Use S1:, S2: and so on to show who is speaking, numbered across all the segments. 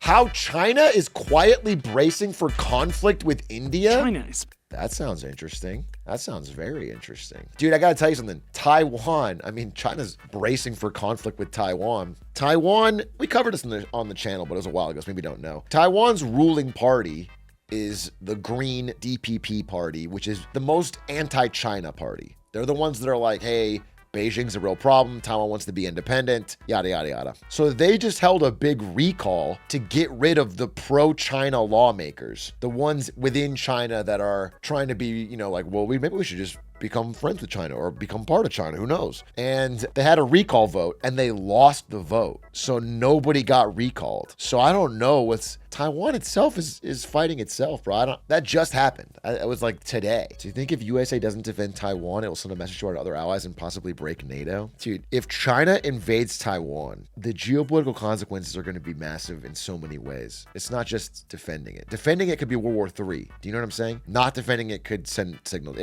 S1: How China is quietly bracing for conflict with India?
S2: China is...
S1: That sounds interesting. That sounds very interesting. Dude, I gotta tell you something. Taiwan, I mean, China's bracing for conflict with Taiwan. Taiwan, we covered this on the channel, but it was a while ago, so maybe you don't know. Taiwan's ruling party is the Green DPP party, which is the most anti-China party. They're the ones that are like, hey, Beijing's a real problem. Taiwan wants to be independent, yada, yada, yada. So they just held a big recall to get rid of the pro-China lawmakers, the ones within China that are trying to be, you know, like, well, maybe we should just become friends with China or become part of China, who knows? And they had a recall vote and they lost the vote. So nobody got recalled. So I don't know what's, Taiwan itself is fighting itself, bro. That just happened. It was like today. Do you think if USA doesn't defend Taiwan, it will send a message to our other allies and possibly break NATO? Dude, if China invades Taiwan, the geopolitical consequences are going to be massive in so many ways. It's not just defending it. Defending it could be World War III. Do you know what I'm saying? Not defending it could send signals.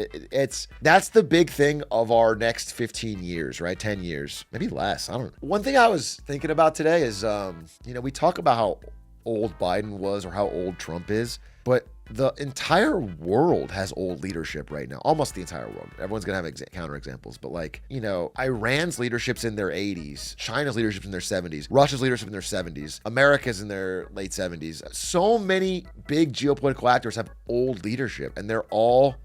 S1: That's the big thing of our next 15 years, right? 10 years, maybe less. I don't know. One thing I was thinking about today is, you know, we talk about how old Biden was or how old Trump is, but the entire world has old leadership right now. Almost the entire world. Everyone's gonna have counterexamples, but like, you know, Iran's leadership's in their 80s, China's leadership's in their 70s, Russia's leadership in their 70s, America's in their late 70s. So many big geopolitical actors have old leadership, and they're all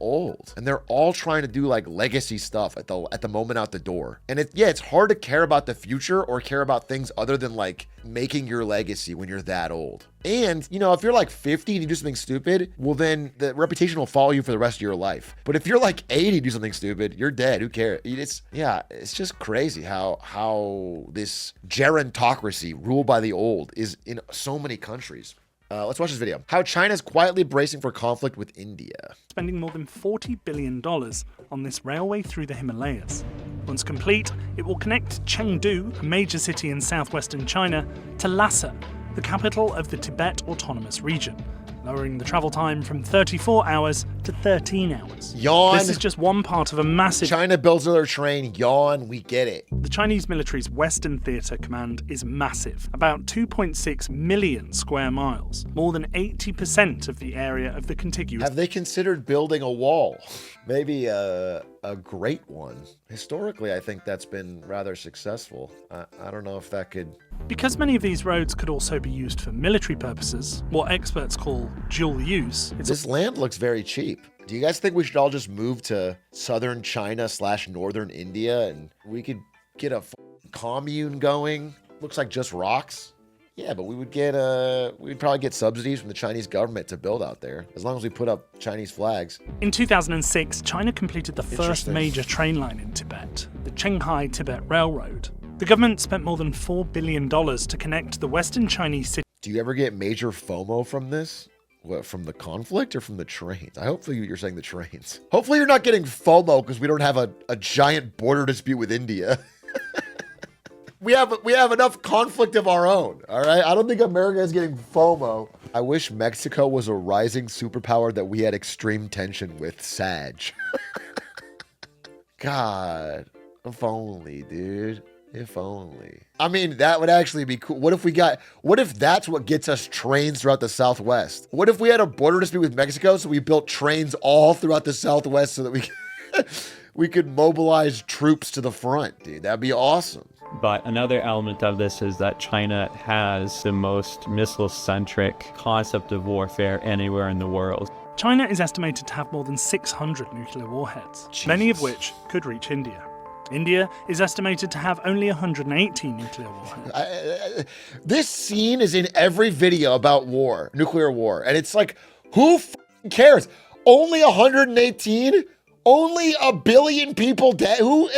S1: old, and they're all trying to do like legacy stuff at the moment out the door. And it's hard to care about the future or care about things other than like making your legacy when you're that old. And, you know, if you're like 50 and you do something stupid, well, then the reputation will follow you for the rest of your life. But if you're like 80 and do something stupid, you're dead. Who cares? It's just crazy how this gerontocracy ruled by the old is in so many countries. Let's watch this video. How China's quietly bracing for conflict with India.
S2: Spending more than $40 billion on this railway through the Himalayas. Once complete, it will connect Chengdu, a major city in southwestern China, to Lhasa, the capital of the Tibet Autonomous Region, lowering the travel time from 34 hours to 13 hours.
S1: Yawn.
S2: This is just one part of a massive...
S1: China builds another train. Yawn. We get it.
S2: The Chinese military's Western Theater Command is massive, about 2.6 million square miles, more than 80% of the area of the contiguous...
S1: Have they considered building a wall? Maybe a great one. Historically, I think that's been rather successful. I don't know if that could...
S2: Because many of these roads could also be used for military purposes, what experts call dual use...
S1: This land looks very cheap. Do you guys think we should all just move to southern China / northern India and we could get a commune going? Looks like just rocks. Yeah, but we'd probably get subsidies from the Chinese government to build out there, as long as we put up Chinese flags.
S2: In 2006, China completed the first major train line in Tibet, the Qinghai-Tibet Railroad. The government spent more than $4 billion to connect the western Chinese city.
S1: Do you ever get major FOMO from this? What, from the conflict or from the trains? Hopefully you're saying the trains. Hopefully you're not getting FOMO because we don't have a giant border dispute with India. We have enough conflict of our own, all right? I don't think America is getting FOMO. I wish Mexico was a rising superpower that we had extreme tension with. Sag. God, if only, dude. If only. I mean, that would actually be cool. What if that's what gets us trains throughout the Southwest? What if we had a border dispute with Mexico, so we built trains all throughout the Southwest so that we could mobilize troops to the front, dude? That'd be awesome.
S3: But another element of this is that China has the most missile-centric concept of warfare anywhere in the world.
S2: China is estimated to have more than 600 nuclear warheads, many of which could reach India. India is estimated to have only 118 nuclear warheads.
S1: This scene is in every video about war, nuclear war, and it's like, who cares? Only 118? Only 1 billion people dead? Who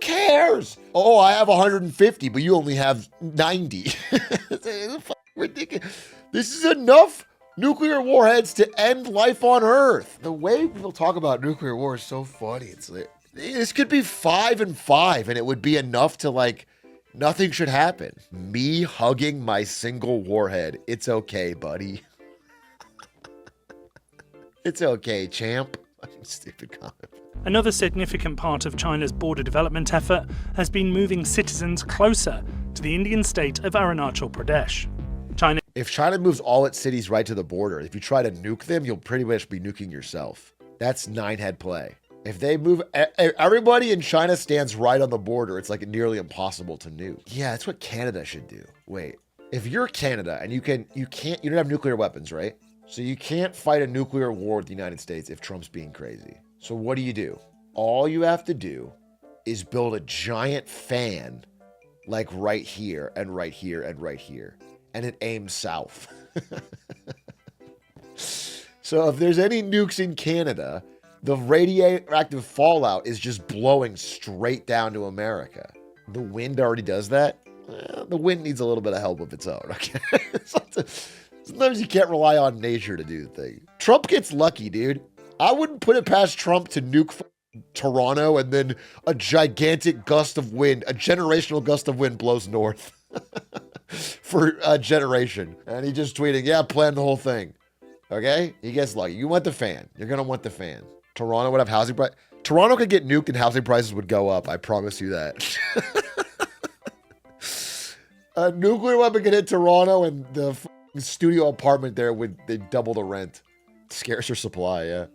S1: cares? Oh, I have 150, but you only have 90. It's ridiculous. This is enough nuclear warheads to end life on Earth. The way people talk about nuclear war is so funny. It's like, this could be 5 and 5, and it would be enough to, like, nothing should happen. Me hugging my single warhead. It's okay, buddy. It's okay, champ. Stupid comment.
S2: Another significant part of China's border development effort has been moving citizens closer to the Indian state of Arunachal Pradesh.
S1: If China moves all its cities right to the border, if you try to nuke them, you'll pretty much be nuking yourself. That's 9-head play. If they move, everybody in China stands right on the border. It's like nearly impossible to nuke. Yeah, that's what Canada should do. Wait, if you're Canada and you don't have nuclear weapons, right? So you can't fight a nuclear war with the United States if Trump's being crazy. So what do? All you have to do is build a giant fan like right here and right here and right here. And it aims south. So if there's any nukes in Canada, the radioactive fallout is just blowing straight down to America. The wind already does that. The wind needs a little bit of help of its own, okay? Sometimes you can't rely on nature to do the thing. Trump gets lucky, dude. I wouldn't put it past Trump to nuke Toronto and then a gigantic gust of wind, a generational gust of wind blows north for a generation. And he just tweeting, yeah, plan the whole thing. Okay? He gets lucky. You want the fan. You're going to want the fan. Toronto would have housing price. Toronto could get nuked and housing prices would go up. I promise you that. A nuclear weapon could hit Toronto and the studio apartment there they'd double the rent. Scarcer supply, yeah.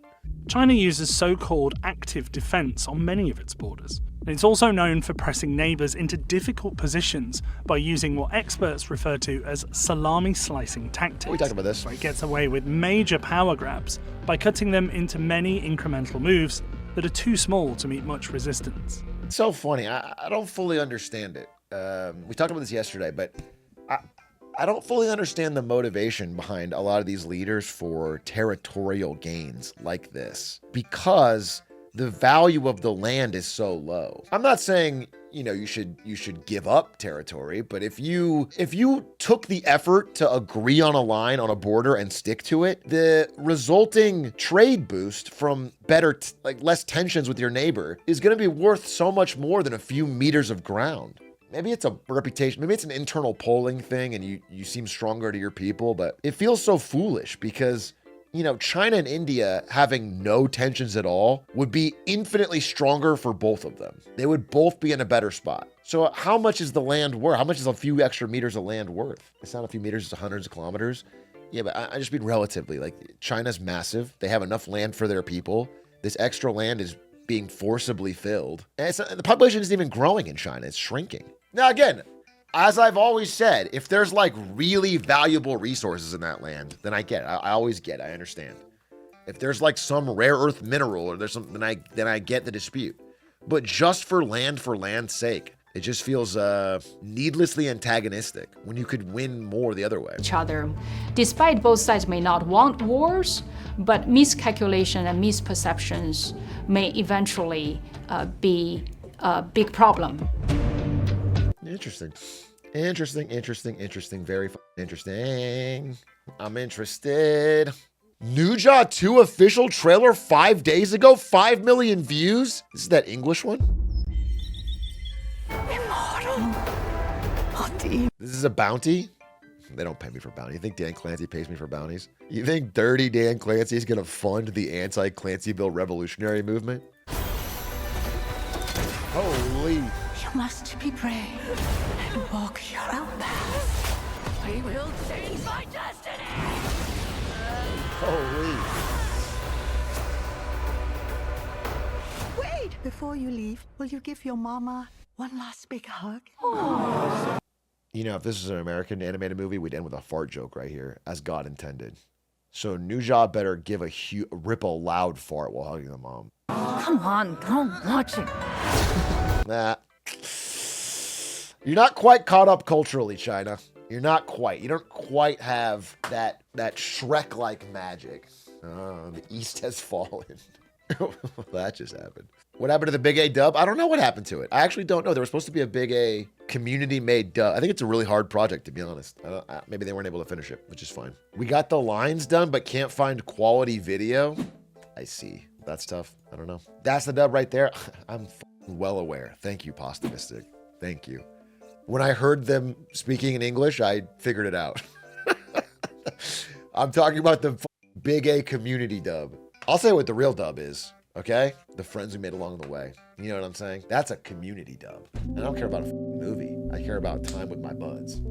S2: China uses so-called active defense on many of its borders. And it's also known for pressing neighbors into difficult positions by using what experts refer to as salami slicing tactics.
S1: We talked about this.
S2: Where it gets away with major power grabs by cutting them into many incremental moves that are too small to meet much resistance.
S1: It's so funny. I don't fully understand it. We talked about this yesterday, but I don't fully understand the motivation behind a lot of these leaders for territorial gains like this, because the value of the land is so low. I'm not saying, you should give up territory, but if you took the effort to agree on a line on a border and stick to it, the resulting trade boost from less tensions with your neighbor is going to be worth so much more than a few meters of ground. Maybe it's a reputation, maybe it's an internal polling thing and you seem stronger to your people, but it feels so foolish because, China and India having no tensions at all would be infinitely stronger for both of them. They would both be in a better spot. So how much is the land worth? How much is a few extra meters of land worth? It's not a few meters, it's hundreds of kilometers. Yeah, but I just mean relatively. Like, China's massive. They have enough land for their people. This extra land is being forcibly filled. And the population isn't even growing in China. It's shrinking. Now, again, as I've always said, if there's really valuable resources in that land, then I get it. I understand. If there's some rare earth mineral or there's something, then I get the dispute. But just for land's sake, it just feels needlessly antagonistic when you could win more the other way.
S4: Each other, despite both sides may not want wars, but miscalculation and misperceptions may eventually be a big problem.
S1: Interesting. Very interesting. I'm interested. Nuja 2 official trailer 5 days ago, 5 million views. This is that English one? This is a bounty? They don't pay me for bounty. You think Dan Clancy pays me for bounties? You think dirty Dan Clancy is going to fund the anti-Clancyville revolutionary movement? Holy...
S5: You must be brave and walk your own path. I will change my destiny!
S1: Holy...
S5: Wait! Before you leave, will you give your mama one last big hug?
S1: If this is an American animated movie, we'd end with a fart joke right here, as God intended. So Nuja better rip a loud fart while hugging the mom.
S5: Come on, don't watch it.
S1: Nah. You're not quite caught up culturally, China. You're not quite. You don't quite have that Shrek-like magic. Oh, the East has fallen. That just happened. What happened to the Big A dub? I don't know what happened to it. I actually don't know. There was supposed to be a Big A community-made dub. I think it's a really hard project, to be honest. Maybe they weren't able to finish it, which is fine. We got the lines done, but can't find quality video. I see. That's tough. I don't know. That's the dub right there. I'm well aware. Thank you, Pasta Mystic. Thank you. When I heard them speaking in English, I figured it out. I'm talking about the Big A community dub. I'll say what the real dub is, okay? The friends we made along the way. You know what I'm saying? That's a community dub. I don't care about a movie. I care about time with my buds.